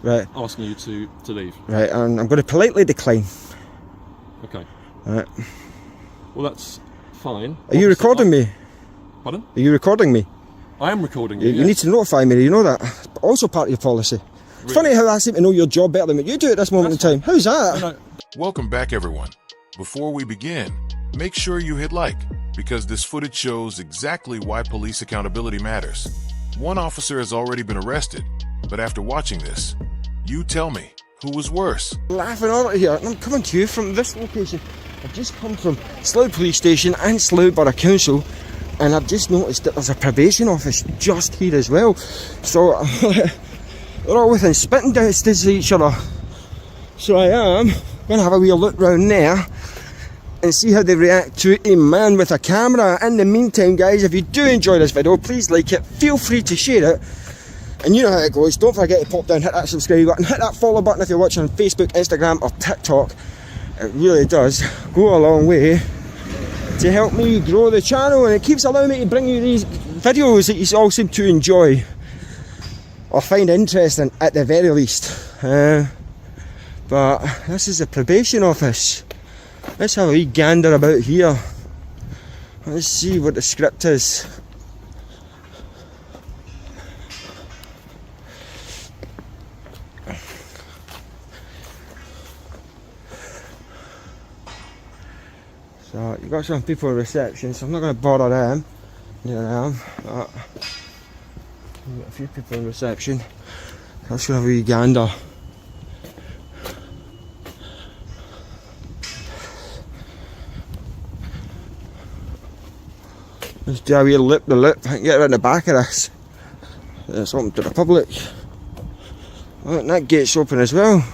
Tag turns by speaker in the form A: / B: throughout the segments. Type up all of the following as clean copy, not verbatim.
A: Right.
B: asking you to leave.
A: Right, and I'm going to politely decline.
B: Okay.
A: Right.
B: Well, that's fine.
A: Are you recording me?
B: Pardon?
A: Are you recording me?
B: I am recording you.
A: You need to notify me, you know that. Also part of your policy. It's funny how I seem to know your job better than what you do at this moment in time. How's that?
B: No.
C: Welcome back, everyone. Before we begin, make sure you hit like, because this footage shows exactly why police accountability matters. One officer has already been arrested, but after watching this, you tell me, who was worse?
A: Laughing Auditor here, and I'm coming to you from this location. I've just come from Slough Police Station and Slough Borough Council, and I've just noticed that there's a probation office just here as well. So they're all within spitting distance of each other. So I am going to have a wee look round there and see how they react to a man with a camera. In the meantime, guys, if you do enjoy this video, please like it, feel free to share it. And you know how it goes, don't forget to pop down, hit that subscribe button, hit that follow button if you're watching on Facebook, Instagram or TikTok. It really does go a long way to help me grow the channel, and it keeps allowing me to bring you these videos that you all seem to enjoy or find interesting at the very least. But this is the probation office. Let's have a wee gander about here. Let's see what the script is. So you've got some people in reception, so I'm not going to bother them. Here I am. But you've got a few people in reception. Let's go have a wee gander. Let's do a wee lip the lip and get around the back of this. It's open to the public. Oh, and that gate's open as well.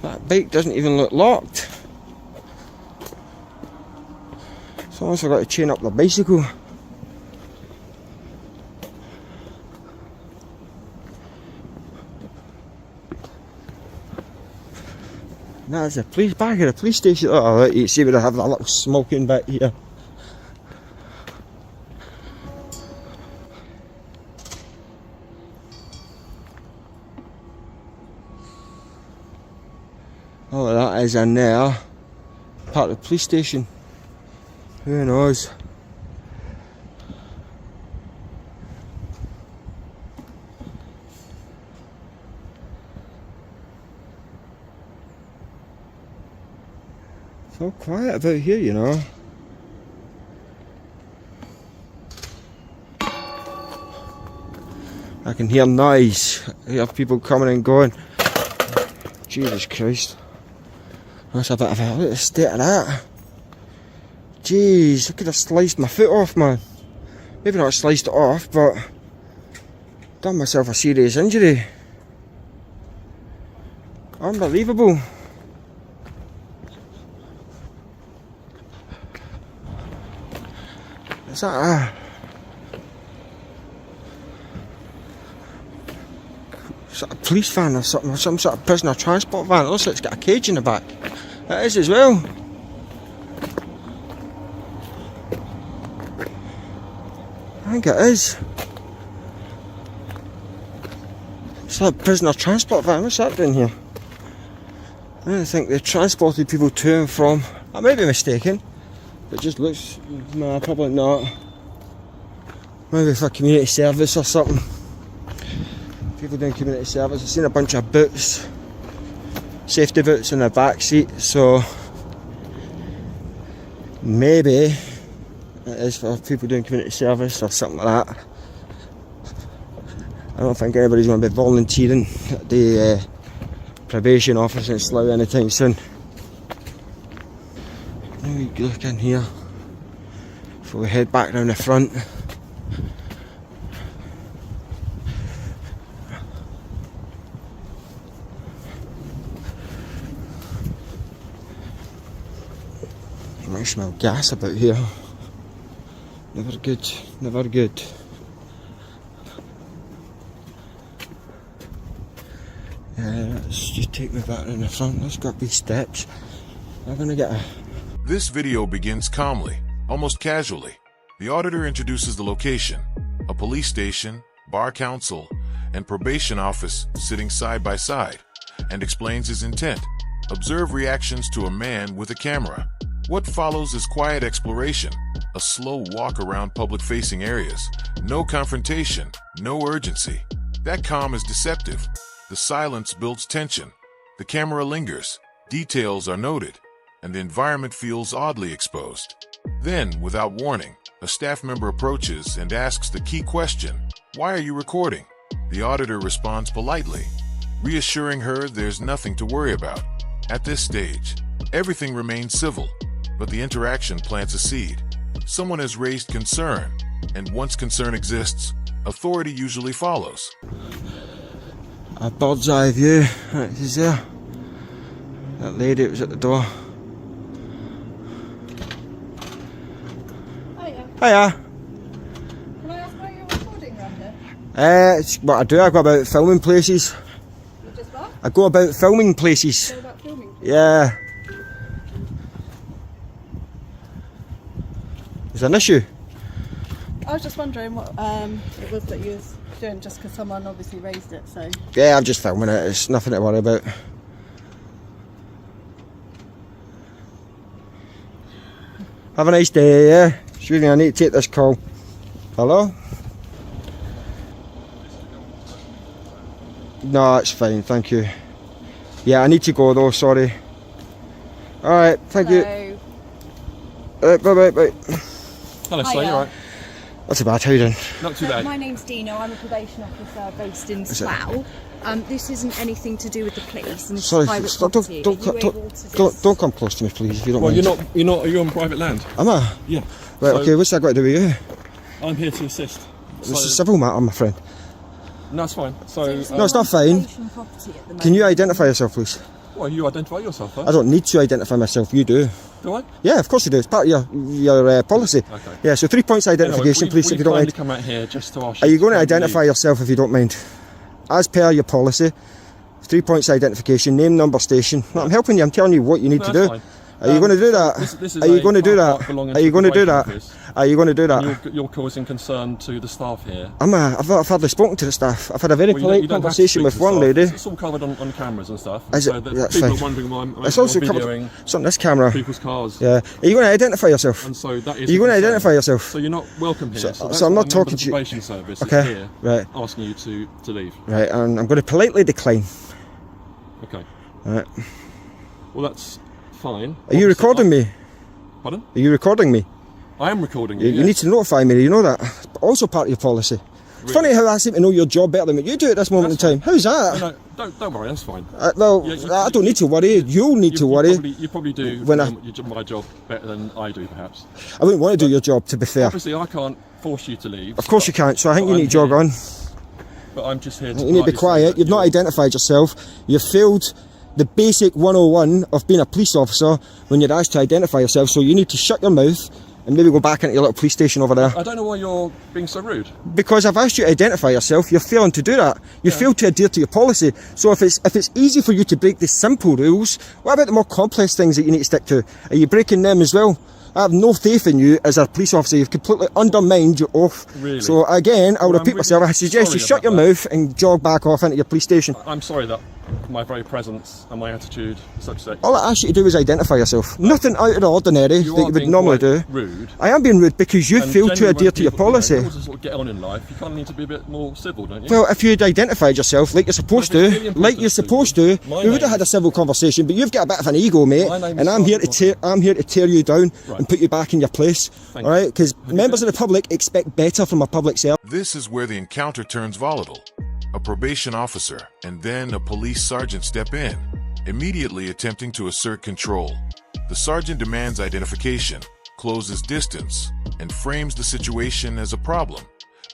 A: That bike doesn't even look locked. Someone's forgot to chain up the bicycle. That's the police back at the police station. Oh, you see where they have that little smoking bit here. Oh, that is in there. Part of the police station. Who knows? It's all quiet about here, you know. I can hear noise. I hear people coming and going. Jesus Christ. That's a bit of a state of that. Jeez, I could have sliced my foot off, man. Maybe not sliced it off, but done myself a serious injury. Unbelievable. Is that a police van or something, or some sort of prisoner transport van? It looks like it's got a cage in the back. It is as well. I think it is. It's like a prisoner transport van. What's that doing here? I don't think they transported people to and from. I may be mistaken. It just looks. No, probably not. Maybe for community service or something. People doing community service. I've seen a bunch of boots, safety boots in the back seat, so maybe it is for people doing community service or something like that. I don't think anybody's going to be volunteering at the probation office in Slough anytime soon. Let me look in here before we head back down the front. I smell gas about here. Never good, never good. Yeah, let's just take me back in the front. Let's go up these steps. I'm gonna get a...
C: This video begins calmly, almost casually. The auditor introduces the location, a police station, bar council, and probation office sitting side by side, and explains his intent. Observe reactions to a man with a camera. What follows is quiet exploration, a slow walk around public-facing areas. No confrontation, no urgency. That calm is deceptive. The silence builds tension. The camera lingers, details are noted, and the environment feels oddly exposed. Then, without warning, a staff member approaches and asks the key question, "Why are you recording?" The auditor responds politely, reassuring her there's nothing to worry about. At this stage, everything remains civil, but the interaction plants a seed. Someone has raised concern, and once concern exists, authority usually follows.
A: A bird's eye view. He's there. That lady that was at the door. Hiya.
D: Can I ask why you're recording around here?
A: It's what I do. I go about filming places.
D: You just what?
A: I go about filming places.
D: Go about filming?
A: Yeah. Is there an issue?
D: I was just wondering what it was that you was doing, just because someone obviously raised it, so...
A: Yeah, I'm just filming it. It's nothing to worry about. Have a nice day, yeah? Excuse me, I need to take this call. Hello? No, it's fine, thank you. Yeah, I need to go though, sorry. Alright, thank you. Bye bye bye.
B: Hello, sir.
D: Hiya.
B: You alright?
A: That's about how you doing?
B: Not too
D: So
B: bad.
D: my name's Dino, I'm a probation officer based in
A: it?
D: Slough. This isn't anything to do with the police, and it's
A: Sorry,
D: private
A: stop,
D: property.
A: don't,
D: Are you
A: don't,
D: able
A: don't,
D: to
A: don't,
D: just-
A: don't come close to me, please, if you don't
B: Well,
A: mind.
B: are you on private land?
A: Am I?
B: Yeah.
A: Right,
B: So,
A: okay, what's that got to do with you?
B: I'm here to assist.
A: It's a civil matter, my friend.
B: No, it's fine. So,
A: No, it's not fine.
D: Probation property at the
A: Can you
D: moment.
A: identify yourself, please?
B: well, you identify yourself first.
A: I don't need to identify myself, you do.
B: Do I?
A: Yeah, of course you do. It's part of your policy.
B: Okay.
A: Yeah, so 3 points identification, please, if you don't mind.
B: come out here just to ask
A: Are you going to
B: kindly
A: identify
B: leave.
A: yourself if you don't mind? As per your policy, 3 points identification, name, number, station. No, I'm helping you, I'm telling you what you need
B: No,
A: to
B: that's
A: do.
B: fine.
A: Are you going to do that?
B: This is
A: Are you
B: a
A: going to do
B: car
A: that?
B: park belonging
A: Are you
B: to
A: going to do
B: the
A: that?
B: probation office.
A: Are you going to do that?
B: You're causing concern to the staff here.
A: I've hardly spoken to the staff. I've had a very
B: Well,
A: polite
B: you don't have to
A: conversation
B: speak
A: with
B: to
A: one
B: staff.
A: lady.
B: It's all covered on cameras and stuff.
A: Is
B: so
A: it?
B: that
A: That's
B: people
A: fine.
B: are wondering why I'm
A: It's also covered.
B: videoing
A: It's on this camera.
B: people's cars.
A: Yeah. Are you going to identify yourself?
B: And so that is
A: Are you
B: a
A: going to
B: concern.
A: identify yourself?
B: So you're not welcome here.
A: So-
B: that's
A: so I'm
B: why
A: not
B: a member
A: talking
B: of
A: to
B: the
A: you.
B: probation service
A: Okay,
B: is here
A: right.
B: asking you to leave.
A: Right, and I'm going to politely decline.
B: Okay.
A: Right.
B: Well, that's fine.
A: Are you recording me?
B: Pardon?
A: Are you recording me?
B: I am recording you.
A: You need to notify me, you know that? Also part of your policy. It's funny how I seem to know your job better than what you do at this moment in time. How's that?
B: No, don't worry, that's fine.
A: Well,
B: Yeah,
A: I don't need to worry. You'll need to worry.
B: You probably do
A: When
B: my job better than I do, perhaps.
A: I wouldn't want to do your job, to be fair.
B: Obviously, I can't force you to leave.
A: Of course you can't, so I think
B: but
A: you
B: I'm
A: need to jog
B: here-
A: on.
B: But I'm just here to.
A: You need to be
B: politely say
A: quiet.
B: that
A: You've not
B: you're-
A: identified yourself. You've failed the basic 101 of being a police officer when you're asked to identify yourself, so you need to shut your mouth and maybe go back into your little police station over there.
B: I don't know why you're being so rude.
A: Because I've asked you to identify yourself, you're failing to do that. You failed to adhere to your policy. So if it's easy for you to break the simple rules, what about the more complex things that you need to stick to? Are you breaking them as well? I have no faith in you as a police officer. You've completely undermined your oath.
B: Really?
A: So again, I'll
B: Well, I'm
A: repeat
B: really
A: myself. I suggest you
B: sorry
A: shut your
B: about that.
A: mouth and jog back off into your police station.
B: I'm sorry that my very presence and my attitude is such that
A: All I ask you to do is identify yourself. Nothing out of the ordinary that you
B: are
A: would
B: being
A: normally do.
B: quite rude.
A: I am being rude because you
B: And
A: failed to
B: generally
A: adhere
B: when
A: to your
B: people,
A: policy.
B: in order to sort of get on in life, you kind of need to be a bit more civil, don't you?
A: Well, if you'd identified yourself like you're supposed
B: Well, if
A: to,
B: it's really
A: like you're
B: important
A: supposed
B: to you,
A: to,
B: my
A: we would have
B: name
A: had a
B: is-
A: civil conversation. But you've got a bit of an ego, mate,
B: My name is
A: and I'm here to tear you down
B: Right.
A: and put you back in your place.
B: Thank
A: All right, because members of the public expect better from a public servant.
C: This is where the encounter turns volatile. A probation officer and then a police sergeant step in, immediately attempting to assert control. The sergeant demands identification, closes distance, and frames the situation as a problem,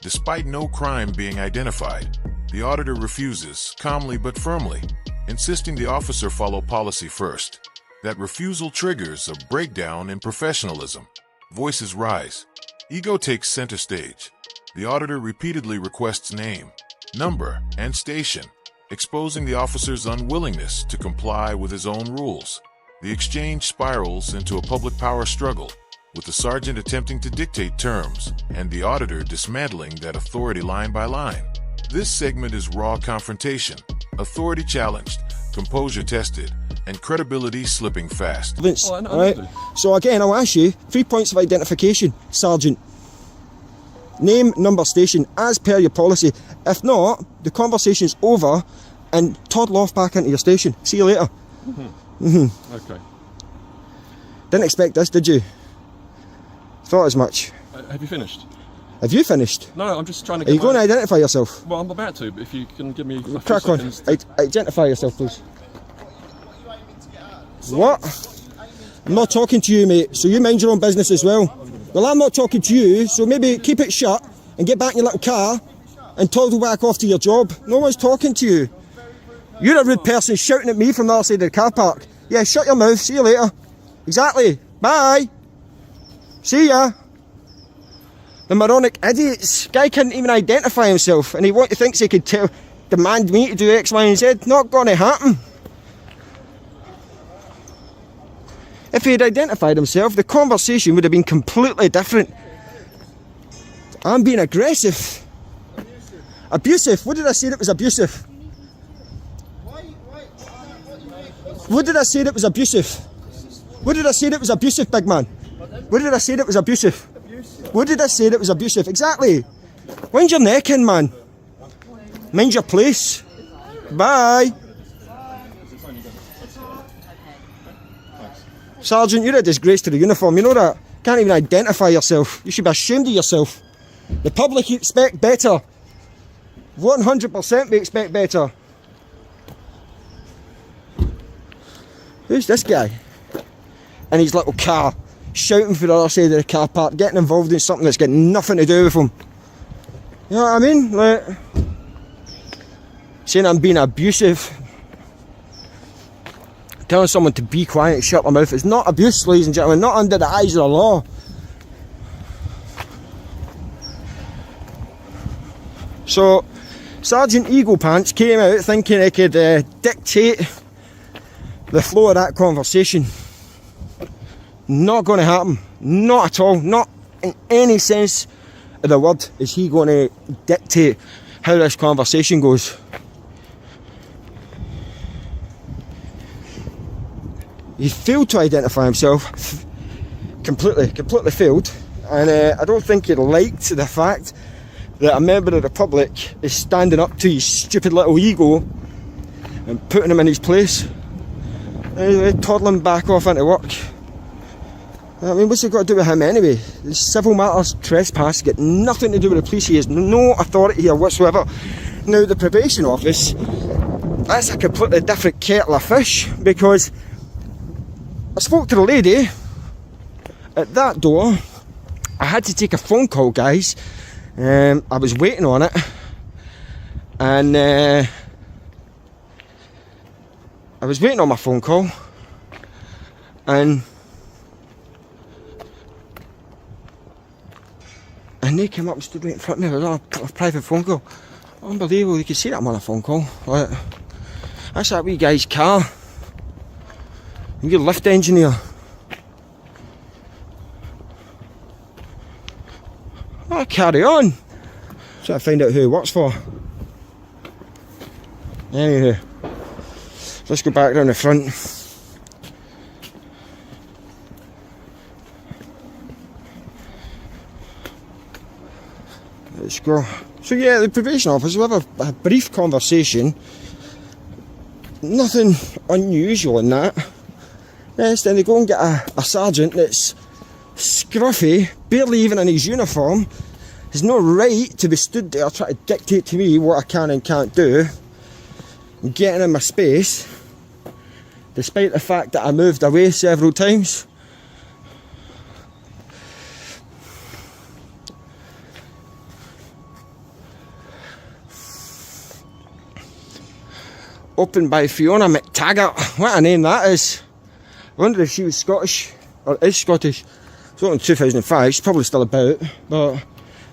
C: despite no crime being identified. The auditor refuses, calmly but firmly, insisting the officer follow policy first. That refusal triggers a breakdown in professionalism. Voices rise. Ego takes center stage. The auditor repeatedly requests name, number, and station, exposing the officer's unwillingness to comply with his own rules. The exchange spirals into a public power struggle, with the sergeant attempting to dictate terms and the auditor dismantling that authority line by line. This segment is raw confrontation, authority challenged, composure tested, and credibility slipping fast.
B: Oh, I know,
A: Right?
B: I do.
A: So again, I'll ask you 3 points of identification, Sergeant. Name, number, station, as per your policy. If not, the conversation's over and toddle off back into your station. See you later.
B: Okay.
A: Didn't expect this, did you? Thought as much.
B: Have you finished?
A: Have you finished?
B: No, I'm just trying to
A: Are
B: get
A: you going to identify yourself?
B: Well, I'm about to, but if you can give me a few
A: Crack on.
B: seconds to-
A: Identify yourself, please. What? I'm not talking to you, mate, so you mind your own business as well. Well, I'm not talking to you, so maybe keep it shut and get back in your little car and toddle back off to your job. No one's talking to you. You're a rude person shouting at me from the other side of the car park. Yeah, shut your mouth. See you later. Exactly. Bye. See ya. The moronic idiots. Guy couldn't even identify himself, and he thinks he could demand me to do X, Y, and Z. Not gonna happen. If he had identified himself, the conversation would have been completely different. I'm being aggressive. Abusive. What did I say that was abusive? What did I say that was abusive? What did I say that was abusive, big man? What did I say that was abusive? What did I say that was abusive? Exactly. Wind your neck in, man. Mind your place. Bye. Sergeant, you're a disgrace to the uniform, you know that? Can't even identify yourself. You should be ashamed of yourself. The public expect better. 100% we expect better. Who's this guy? In his little car, shouting for the other side of the car park, getting involved in something that's got nothing to do with him. You know what I mean? Like, saying I'm being abusive. Telling someone to be quiet and shut their mouth is not abuse, ladies and gentlemen, not under the eyes of the law. So, Sergeant Eagle Pants came out thinking he could dictate the flow of that conversation. Not going to happen. Not at all. Not in any sense of the word is he going to dictate how this conversation goes. He failed to identify himself. Completely failed. And I don't think he liked the fact that a member of the public is standing up to his stupid little ego and putting him in his place. Anyway, toddling back off into work. I mean, what's it got to do with him anyway? The civil matters trespass got nothing to do with the police. He has no authority here whatsoever. Now, the probation office, that's a completely different kettle of fish, because I spoke to the lady at that door. I had to take a phone call, guys. I was waiting on it, and I was waiting on my phone call, and they came up and stood right in front of me. I was on a private phone call. Unbelievable, you can see that I'm on a phone call. Like, that's that wee guy's car. You're a lift engineer. Oh, carry on. Try to find out who he works for. Anyway, let's go back down the front. Let's go. So yeah, the probation officer, we have a brief conversation. Nothing unusual in that. Yes, then they go and get a sergeant that's scruffy, barely even in his uniform. Has no right to be stood there trying to dictate to me what I can and can't do. And getting in my space, despite the fact that I moved away several times. Opened by Fiona McTaggart. What a name that is. I wonder if she was Scottish, or is Scottish. It's in 2005, she's probably still about, but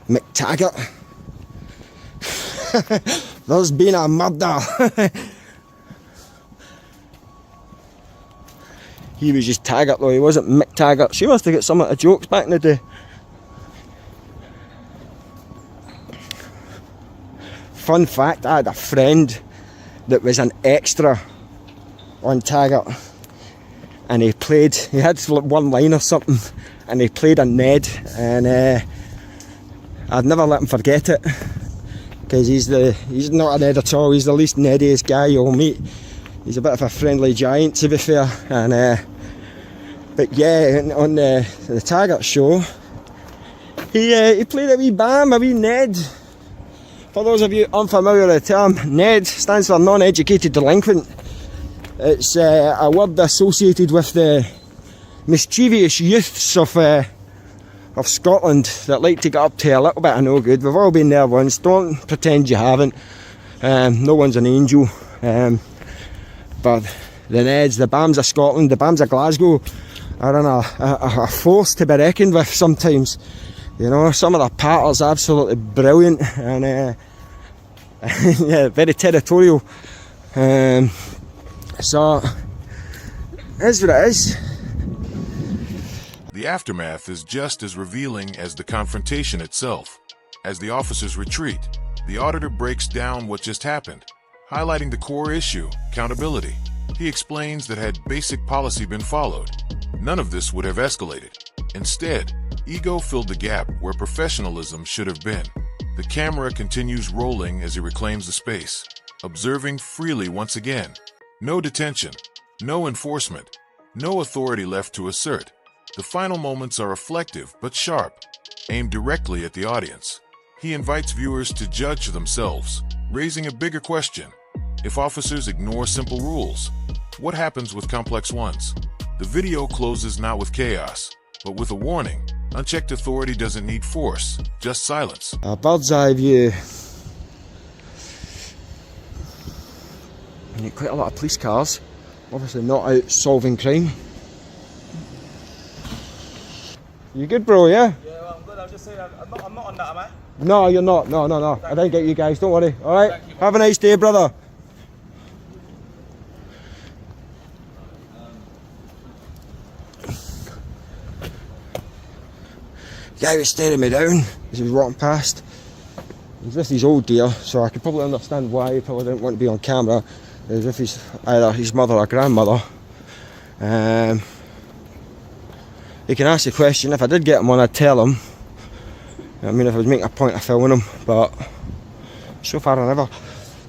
A: McTaggart. There's been a murder. He was just Taggart though, he wasn't Mick Taggart. She must have got some of the jokes back in the day. Fun fact, I had a friend that was an extra on Taggart, and he had one line or something, and he played a Ned, and I'd never let him forget it, because he's not a Ned at all. He's the least Nediest guy you'll meet. He's a bit of a friendly giant, to be fair. And but yeah, on the Taggart show, he played a wee bam, a wee Ned. For those of you unfamiliar with the term, NED stands for non-educated delinquent. It's a word associated with the mischievous youths of Scotland that like to get up to a little bit of no good. We've all been there once, don't pretend you haven't. No one's an angel. But the Neds, the BAMs of Scotland, the BAMs of Glasgow are on a force to be reckoned with sometimes. You know, some of the patters absolutely brilliant, and yeah, very territorial. So, that's what it is.
C: The aftermath is just as revealing as the confrontation itself. As the officers retreat, the auditor breaks down what just happened, highlighting the core issue, accountability. He explains that had basic policy been followed, none of this would have escalated. Instead, ego filled the gap where professionalism should have been. The camera continues rolling as he reclaims the space, observing freely once again. No detention, no enforcement, no authority left to assert. The final moments are reflective but sharp, aimed directly at the audience. He invites viewers to judge themselves, raising a bigger question. If officers ignore simple rules, what happens with complex ones? The video closes not with chaos, but with a warning. Unchecked authority doesn't need force, just silence.
A: A bird's eye view. And quite a lot of police cars, obviously not out solving crime. You good, bro, yeah?
E: Yeah, well, I'm good. I was just saying, I'm not on that, am I?
A: No, you're not. No. I don't get you guys, don't worry. Alright? Have a nice day, brother. Guy was staring me down as he was walking past. He was with his old dear, so I could probably understand why he probably didn't want to be on camera. He was with either his mother or grandmother. He can ask the question. If I did get him on, I'd tell him. I mean, if I was making a point of filming him, but so far I never.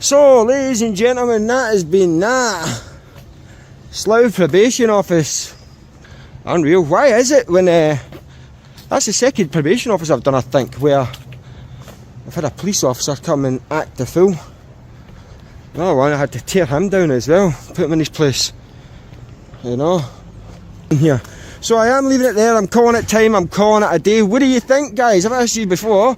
A: So, ladies and gentlemen, that has been that. Slough Probation Office. Unreal. Why is it when that's the second probation office I've done, I think, where I've had a police officer come and act the fool. Another one, I had to tear him down as well, put him in his place. You know? Here. So I am leaving it there, I'm calling it time, I'm calling it a day. What do you think, guys? I've asked you before.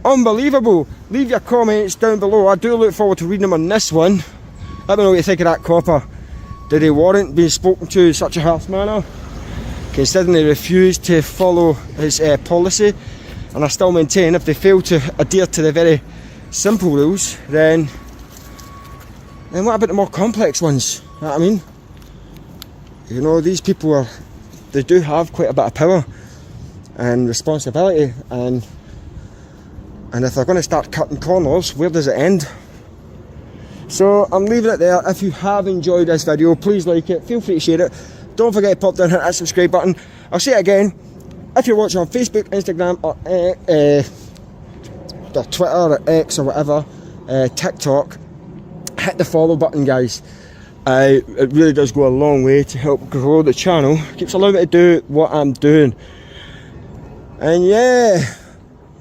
A: Unbelievable. Leave your comments down below. I do look forward to reading them on this one. Let me know what you think of that copper. Did he warrant being spoken to in such a harsh manner? Considering he refused to follow his policy, and I still maintain if they fail to adhere to the very simple rules, then what about the more complex ones? You know what I mean? You know, these people they do have quite a bit of power and responsibility, and if they're going to start cutting corners, where does it end? So I'm leaving it there. If you have enjoyed this video, please like it, feel free to share it. Don't forget to pop down and hit that subscribe button. I'll say it again, if you're watching on Facebook, Instagram, or Twitter, or X, or whatever, TikTok, hit the follow button, guys. It really does go a long way to help grow the channel. Keeps allowing me to do what I'm doing. And yeah,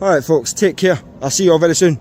A: alright folks, take care. I'll see you all very soon.